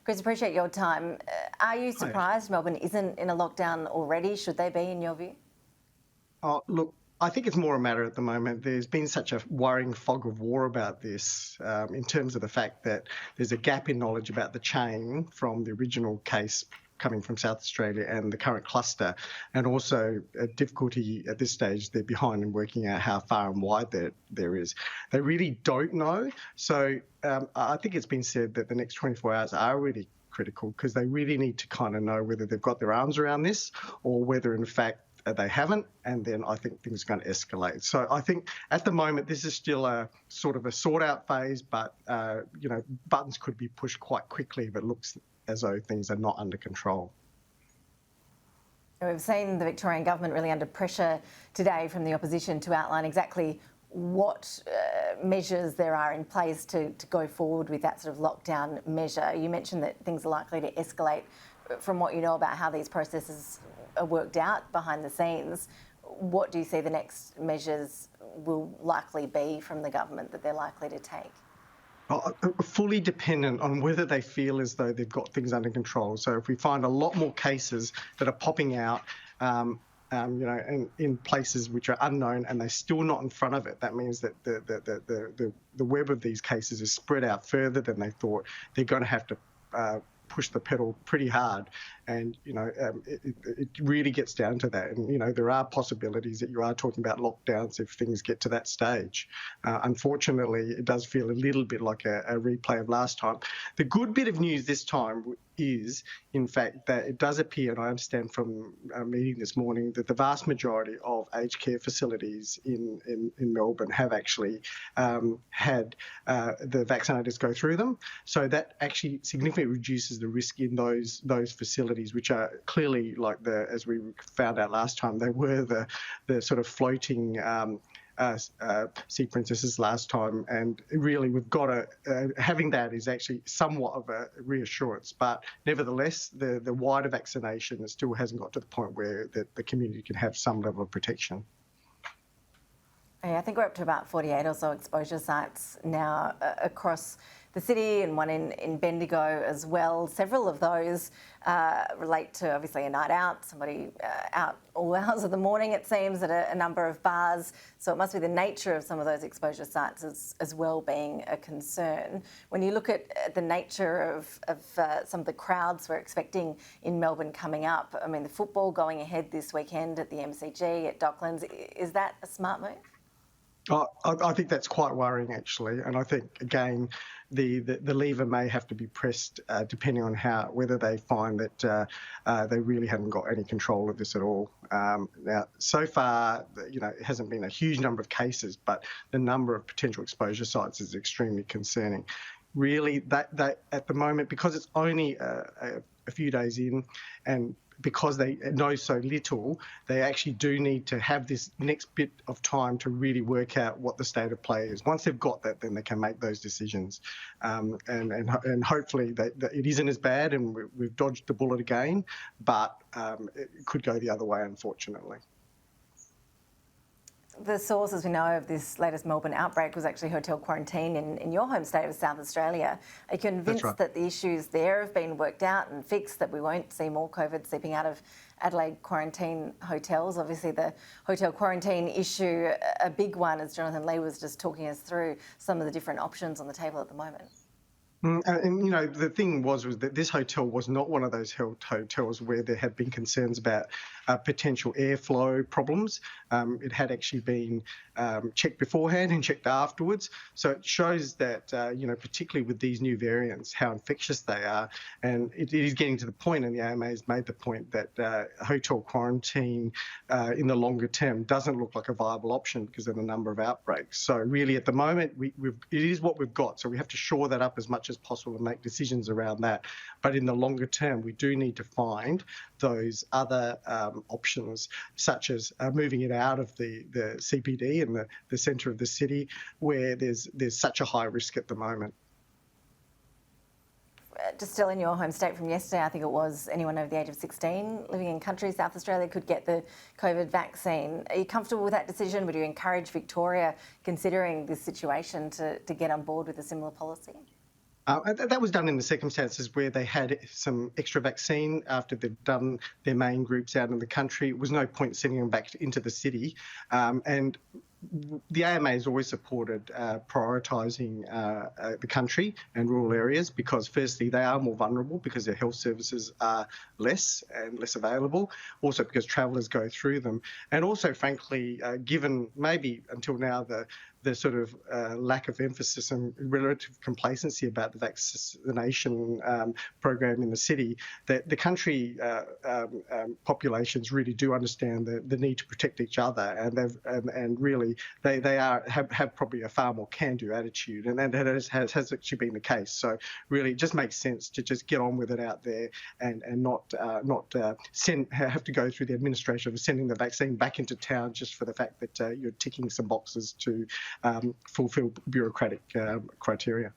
Chris, appreciate your time. Are you Hi. surprised Melbourne isn't in a lockdown already? Should they be, in your view? Look, I think it's more a matter at the moment. There's been such a worrying fog of war about this in terms of the fact that there's a gap in knowledge about the chain from the original case coming from South Australia and the current cluster, and also a difficulty at this stage. They're behind in working out how far and wide there is. They really don't know. So I think it's been said that the next 24 hours are really critical because they really need to kind of know whether they've got their arms around this or whether in fact they haven't, and then I think things are going to escalate. So I think at the moment this is still a sort of a sort-out phase, but buttons could be pushed quite quickly if it looks as though things are not under control. We've seen the Victorian government really under pressure today from the opposition to outline exactly what measures there are in place to go forward with that sort of lockdown measure. You mentioned that things are likely to escalate. From what you know about how these processes are worked out behind the scenes, what do you see the next measures will likely be from the government that they're likely to take? Fully dependent on whether they feel as though they've got things under control. So if we find a lot more cases that are popping out, in places which are unknown and they're still not in front of it, that means that the web of these cases is spread out further than they thought. They're going to have to push the pedal pretty hard, and it really gets down to that. And there are possibilities that you are talking about lockdowns if things get to that stage. Unfortunately, it does feel a little bit like a replay of last time. The good bit of news this time is, in fact, that it does appear, and I understand from a meeting this morning, that the vast majority of aged care facilities in Melbourne have actually had the vaccinators go through them. So that actually significantly reduces the risk in those facilities, which are clearly, like as we found out last time, they were the sort of floating sequences last time, and really we've got having that is actually somewhat of a reassurance, but nevertheless the wider vaccination still hasn't got to the point where the community can have some level of protection. I think we're up to about 48 or so exposure sites now across the city, and one in Bendigo as well. Several of those relate to obviously a night out, somebody out all hours of the morning, it seems, at a number of bars. So it must be the nature of some of those exposure sites as well being a concern. When you look at the nature of some of the crowds we're expecting in Melbourne coming up, I mean, the football going ahead this weekend at the MCG, at Docklands, is that a smart move? I think that's quite worrying, actually, and I think again the lever may have to be pressed depending on whether they find that they really haven't got any control of this at all. Now, so far, it hasn't been a huge number of cases, but the number of potential exposure sites is extremely concerning. Really, that at the moment, because it's only a few days in, and because they know so little, they actually do need to have this next bit of time to really work out what the state of play is. Once they've got that, then they can make those decisions. And hopefully it isn't as bad and we've dodged the bullet again, but it could go the other way, unfortunately. The source, as we know, of this latest Melbourne outbreak was actually hotel quarantine in your home state of South Australia. Are you convinced that the issues there have been worked out and fixed, that we won't see more COVID seeping out of Adelaide quarantine hotels? Obviously, the hotel quarantine issue, a big one, as Jonathan Lee was just talking us through some of the different options on the table at the moment. And the thing was that this hotel was not one of those hotels where there had been concerns about potential airflow problems. It had actually been checked beforehand and checked afterwards. So it shows that, particularly with these new variants, how infectious they are. And it is getting to the point, and the AMA has made the point, that hotel quarantine in the longer term doesn't look like a viable option because of the number of outbreaks. So really, at the moment, it is what we've got. So we have to shore that up as much as possible and make decisions around that. But in the longer term, we do need to find those other options, such as moving it out of the CBD and the centre of the city, where there's such a high risk at the moment. Just still in your home state from yesterday, I think it was anyone over the age of 16 living in country South Australia could get the COVID vaccine. Are you comfortable with that decision? Would you encourage Victoria, considering this situation, to get on board with a similar policy? And that was done in the circumstances where they had some extra vaccine after they've done their main groups out in the country. It was no point sending them back into the city. And the AMA has always supported prioritising the country and rural areas because, firstly, they are more vulnerable because their health services are less and less available, also because travellers go through them, and also, frankly, given maybe until now the sort of lack of emphasis and relative complacency about the vaccination program in the city, that the country populations really do understand the need to protect each other, and really they have probably a far more can-do attitude, and that has actually been the case. So really, it just makes sense to just get on with it out there and not have to go through the administration of sending the vaccine back into town just for the fact that you're ticking some boxes to fulfil bureaucratic criteria.